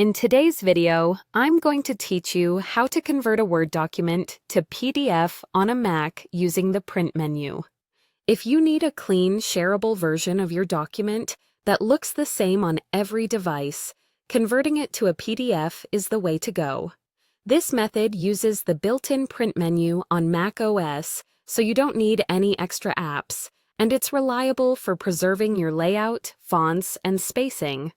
In today's video, I'm going to teach you how to convert a Word document to PDF on a Mac using the print menu. If you need a clean, shareable version of your document that looks the same on every device, converting it to a PDF is the way to go. This method uses the built-in print menu on Mac OS, so you don't need any extra apps, and it's reliable for preserving your layout, fonts, and spacing.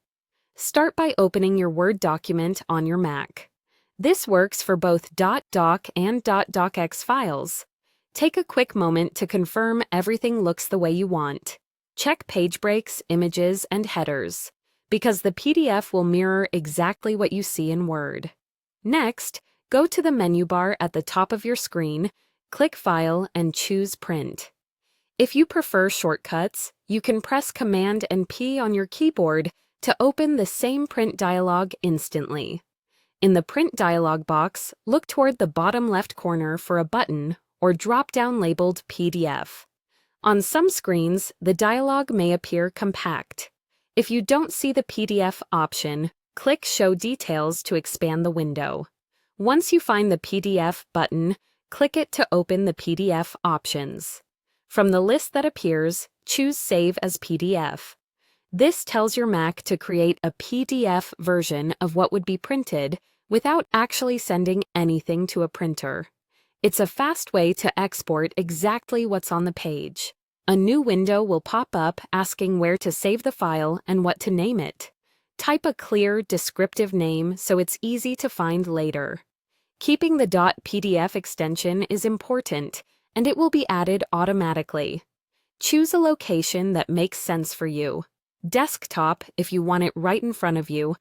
Start by opening your Word document on your Mac. This works for both .doc and .docx files. Take a quick moment to confirm everything looks the way you want. Check page breaks, images, and headers, because the PDF will mirror exactly what you see in Word. Next, go to the menu bar at the top of your screen, click File, and choose Print. If you prefer shortcuts, you can press Command and P on your keyboard to open the same print dialog instantly. In the print dialog box, look toward the bottom left corner for a button or drop-down labeled PDF. On some screens, the dialog may appear compact. If you don't see the PDF option, click Show Details to expand the window. Once you find the PDF button, click it to open the PDF options. From the list that appears, choose Save as PDF. This tells your Mac to create a PDF version of what would be printed without actually sending anything to a printer. It's a fast way to export exactly what's on the page. A new window will pop up asking where to save the file and what to name it. Type a clear, descriptive name so it's easy to find later. Keeping the .pdf extension is important, and it will be added automatically. Choose a location that makes sense for you. Desktop if you want it right in front of you,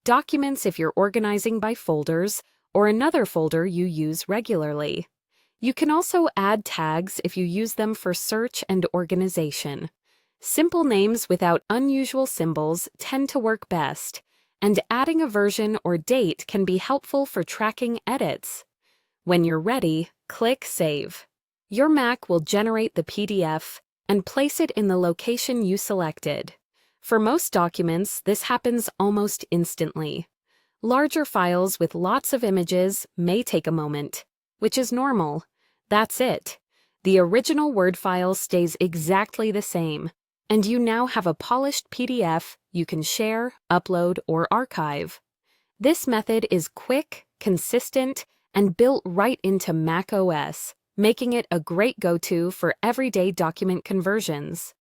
Documents if you're organizing by folders, or another folder you use regularly. You can also add tags if you use them for search and organization. Simple names without unusual symbols tend to work best, and adding a version or date can be helpful for tracking edits. When you're ready, click Save. Your Mac will generate the PDF and place it in the location you selected. For most documents, this happens almost instantly. Larger files with lots of images may take a moment, which is normal. That's it. The original Word file stays exactly the same, and you now have a polished PDF you can share, upload, or archive. This method is quick, consistent, and built right into Mac OS, making it a great go-to for everyday document conversions.